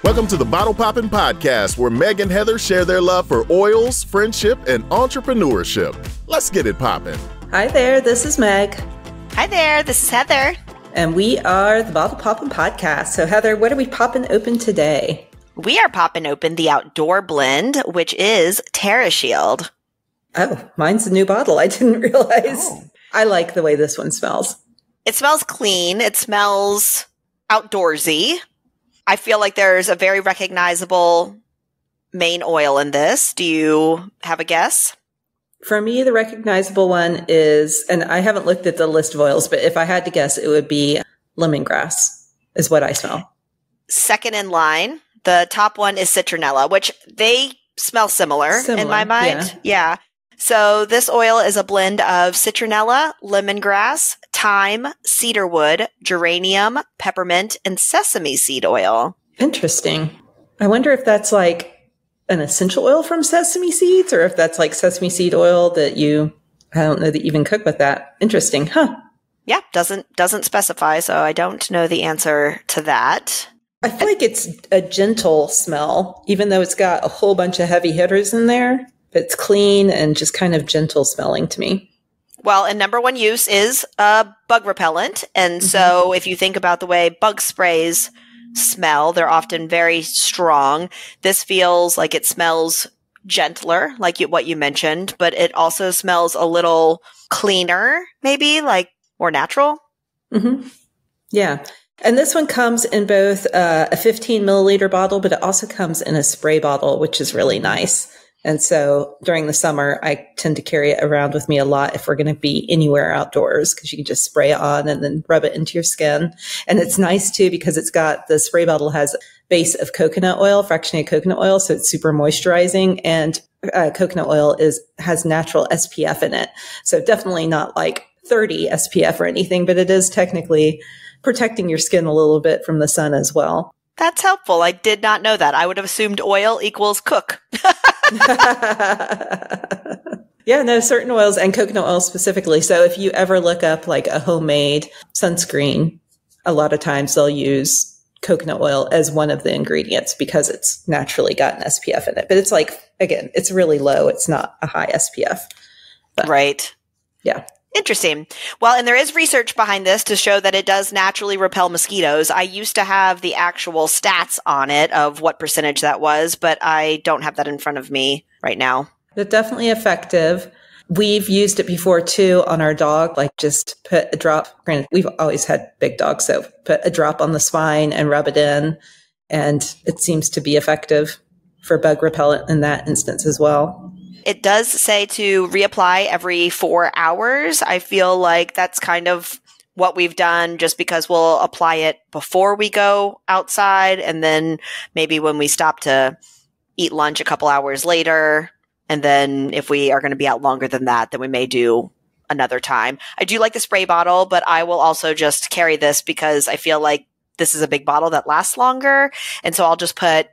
Welcome to the Bottle Poppin' Podcast, where Meg and Heather share their love for oils, friendship, and entrepreneurship. Let's get it poppin'. Hi there, this is Meg. Hi there, this is Heather. And we are the Bottle Poppin' Podcast. So Heather, what are we popping open today? We are popping open the outdoor blend, which is Terrashield. Oh, mine's a new bottle. I didn't realize. Oh. I like the way this one smells. It smells clean. It smells outdoorsy. I feel like there's a very recognizable main oil in this. Do you have a guess? For me, the recognizable one is, and I haven't looked at the list of oils, but if I had to guess, it would be lemongrass is what I smell. Second in line, the top one is citronella, which they smell similar in my mind. Yeah. So this oil is a blend of citronella, lemongrass, thyme, cedarwood, geranium, peppermint, and sesame seed oil. Interesting. I wonder if that's like an essential oil from sesame seeds or if that's like sesame seed oil that I don't know that you even cook with that. Interesting, huh? Yeah, doesn't specify, so I don't know the answer to that. I feel like it's a gentle smell, even though it's got a whole bunch of heavy hitters in there. It's clean and just kind of gentle smelling to me. Well, and number one use is a bug repellent. And so if you think about the way bug sprays smell, they're often very strong. This feels like it smells gentler, like what you mentioned, but it also smells a little cleaner, maybe like more natural. Mm-hmm. Yeah. And this one comes in both a 15 milliliter bottle, but it also comes in a spray bottle, which is really nice. And so during the summer, I tend to carry it around with me a lot if we're going to be anywhere outdoors, because you can just spray it on and then rub it into your skin. And it's nice too, because the spray bottle has a base of coconut oil, fractionated coconut oil. So it's super moisturizing, and coconut oil has natural SPF in it. So definitely not like 30 SPF or anything, but it is technically protecting your skin a little bit from the sun as well. That's helpful. I did not know that. I would have assumed oil equals cook. Yeah, no, certain oils, and coconut oil specifically. So if you ever look up like a homemade sunscreen, a lot of times they'll use coconut oil as one of the ingredients because it's naturally got an SPF in it. But it's like, again, it's really low. It's not a high SPF. But, right. Yeah. Interesting. Well, and there is research behind this to show that it does naturally repel mosquitoes. I used to have the actual stats on it of what percentage that was, but I don't have that in front of me right now. It's definitely effective. We've used it before too on our dog, like just put a drop. Granted, we've always had big dogs, so put a drop on the spine and rub it in. And it seems to be effective for bug repellent in that instance as well. It does say to reapply every 4 hours. I feel like that's kind of what we've done, just because we'll apply it before we go outside, and then maybe when we stop to eat lunch a couple hours later. And then if we are going to be out longer than that, then we may do another time. I do like the spray bottle, but I will also just carry this because I feel like this is a big bottle that lasts longer. And so I'll just put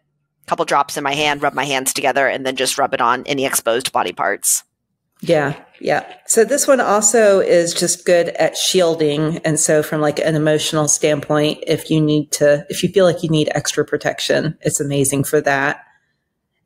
couple drops in my hand, rub my hands together, and then just rub it on any exposed body parts. Yeah. Yeah. So this one also is just good at shielding. And so from like an emotional standpoint, if you feel like you need extra protection, it's amazing for that.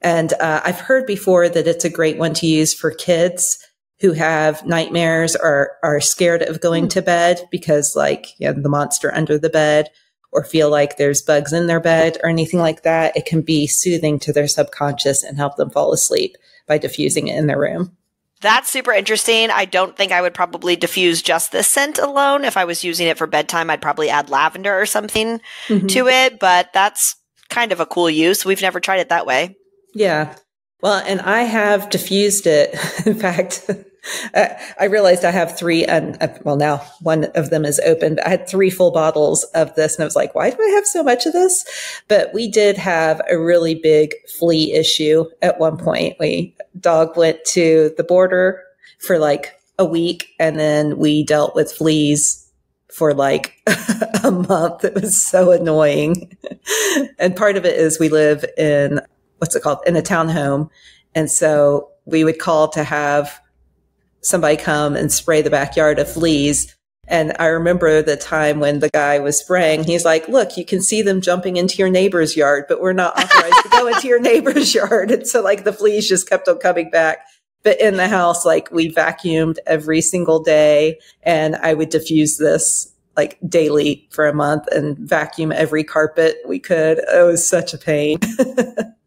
And I've heard before that it's a great one to use for kids who have nightmares or are scared of going to bed because the monster under the bed, or feel like there's bugs in their bed or anything like that. It can be soothing to their subconscious and help them fall asleep by diffusing it in their room. That's super interesting. I don't think I would probably diffuse just this scent alone. If I was using it for bedtime, I'd probably add lavender or something to it, but that's kind of a cool use. We've never tried it that way. Yeah. Well, and I have diffused it. In fact, I realized I have three, and now one of them is open, but I had 3 full bottles of this, and I was like, why do I have so much of this? But we did have a really big flea issue at one point. Dog went to the border for like a week, and then we dealt with fleas for like a month. It was so annoying. And part of it is we live in, in a townhome. And so we would call to have somebody come and spray the backyard of fleas. And I remember the time when the guy was spraying, he's like, look, you can see them jumping into your neighbor's yard, but we're not authorized to go into your neighbor's yard. And so like the fleas just kept on coming back. But in the house, like we vacuumed every single day, and I would diffuse this like daily for a month and vacuum every carpet we could. It was such a pain.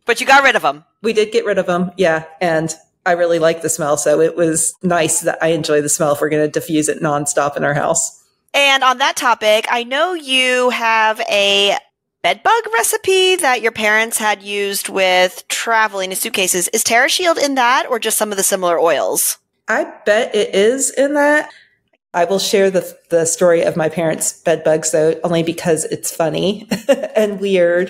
But you got rid of them. We did get rid of them. Yeah. And I really like the smell. So it was nice that I enjoy the smell if we're going to diffuse it nonstop in our house. And on that topic, I know you have a bedbug recipe that your parents had used with traveling in suitcases. Is Terrashield in that, or just some of the similar oils? I bet it is in that. I will share the story of my parents' bedbugs, though, only because it's funny and weird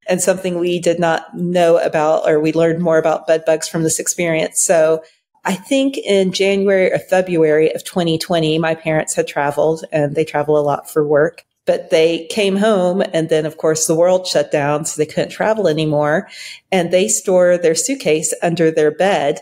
and something we did not know about, or we learned more about bedbugs from this experience. So I think in January or February of 2020, my parents had traveled, and they travel a lot for work. But they came home, and then, of course, the world shut down, so they couldn't travel anymore. And they store their suitcase under their bed.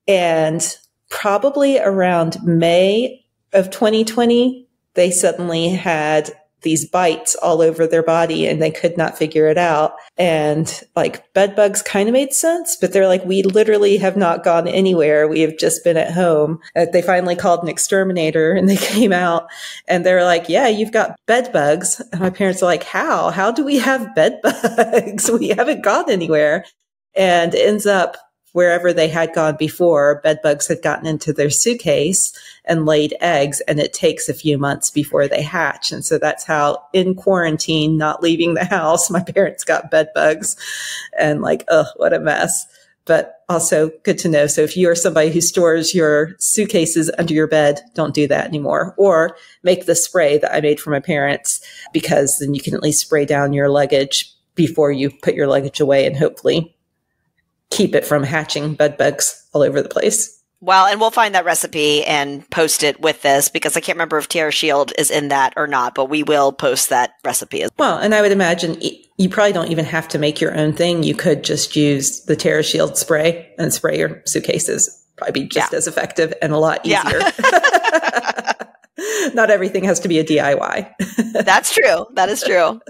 And probably around May of 2020, they suddenly had these bites all over their body, and they could not figure it out. And like bed bugs kind of made sense, but they're like, we literally have not gone anywhere. We have just been at home. They finally called an exterminator, and they came out, and they're like, yeah, you've got bed bugs. And my parents are like, how do we have bed bugs? We haven't gone anywhere. And it ends up wherever they had gone before, bed bugs had gotten into their suitcase and laid eggs, and it takes a few months before they hatch. And so that's how, in quarantine, not leaving the house, my parents got bed bugs, and like, oh, what a mess. But also good to know. So if you are somebody who stores your suitcases under your bed, don't do that anymore. Or make the spray that I made for my parents, because then you can at least spray down your luggage before you put your luggage away, and hopefully keep it from hatching bed bugs all over the place. Well, and we'll find that recipe and post it with this, because I can't remember if Terrashield is in that or not, but we will post that recipe. Well, and I would imagine you probably don't even have to make your own thing. You could just use the Terrashield spray and spray your suitcases. Probably be just as effective and a lot easier. Yeah. Not everything has to be a DIY. That's true. That is true.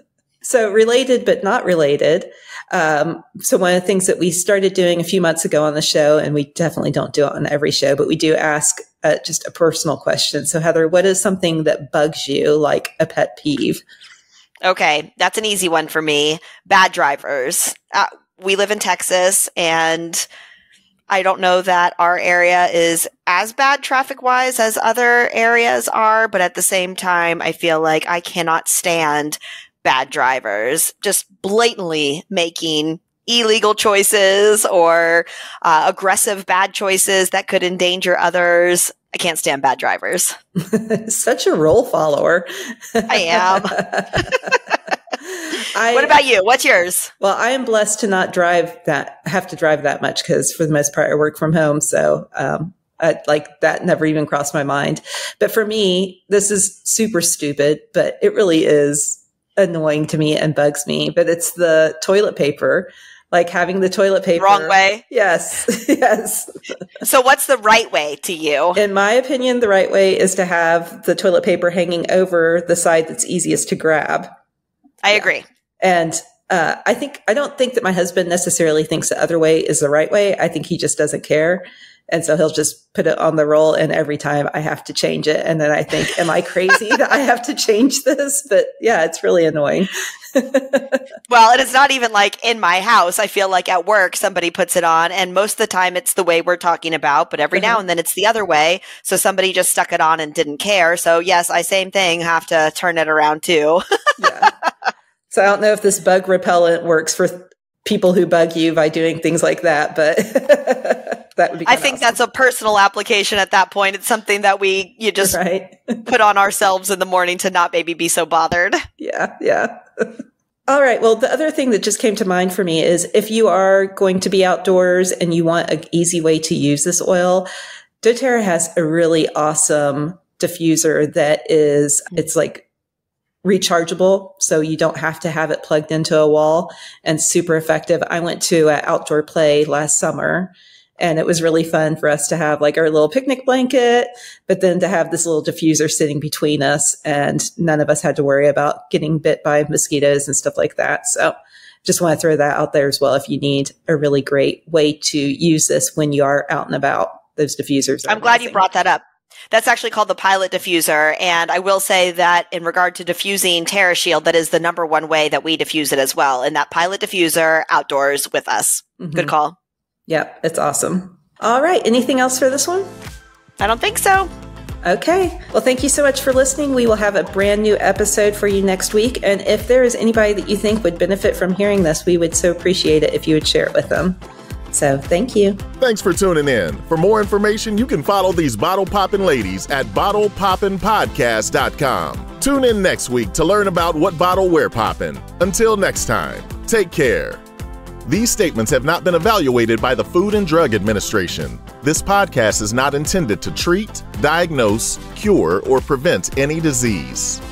So related, but not related. So one of the things that we started doing a few months ago on the show, and we definitely don't do it on every show, but we do ask just a personal question. So Heather, what is something that bugs you, like a pet peeve? Okay, that's an easy one for me. Bad drivers. We live in Texas, and I don't know that our area is as bad traffic-wise as other areas are, but at the same time, I feel like I cannot stand bad drivers just blatantly making illegal choices or aggressive bad choices that could endanger others. I can't stand bad drivers. Such a role follower. I am. What about you? What's yours? Well, I am blessed to not have to drive that much, because for the most part I work from home. So like that never even crossed my mind. But for me, this is super stupid, but it really is annoying to me and bugs me. But it's the toilet paper, like having the toilet paper wrong way. Yes. Yes. So what's the right way to you? In my opinion, the right way is to have the toilet paper hanging over the side that's easiest to grab. I agree. And I don't think that my husband necessarily thinks the other way is the right way. I think he just doesn't care. And so he'll just put it on the roll, and every time I have to change it. And then I think, am I crazy that I have to change this? But yeah, it's really annoying. Well, and it's not even like in my house. I feel like at work, somebody puts it on, and most of the time it's the way we're talking about, but every now and then it's the other way. So somebody just stuck it on and didn't care. So yes, same thing, have to turn it around too. Yeah. So I don't know if this bug repellent works for people who bug you by doing things like that, but that would be I think awesome. That's a personal application at that point. It's something that you just put on ourselves in the morning to not maybe be so bothered. Yeah. Yeah. All right. Well, the other thing that just came to mind for me is if you are going to be outdoors and you want an easy way to use this oil, doTERRA has a really awesome diffuser that it's like rechargeable, so you don't have to have it plugged into a wall, and super effective. I went to an outdoor play last summer, And it was really fun for us to have like our little picnic blanket, but then to have this little diffuser sitting between us, and none of us had to worry about getting bit by mosquitoes and stuff like that. So just want to throw that out there as well. If you need a really great way to use this when you are out and about, those diffusers are I'm glad amazing. you brought that up. That's actually called the Pilot Diffuser. And I will say that in regard to diffusing Terrashield, that is the number one way that we diffuse it as well. And that Pilot Diffuser outdoors with us. Mm-hmm. Good call. Yep, it's awesome. All right. Anything else for this one? I don't think so. Okay. Well, thank you so much for listening. We will have a brand new episode for you next week. And if there is anybody that you think would benefit from hearing this, we would so appreciate it if you would share it with them. So thank you. Thanks for tuning in. For more information, you can follow these bottle poppin' ladies at bottlepoppinpodcast.com. Tune in next week to learn about what bottle we're poppin'. Until next time, take care. These statements have not been evaluated by the Food and Drug Administration. This podcast is not intended to treat, diagnose, cure, or prevent any disease.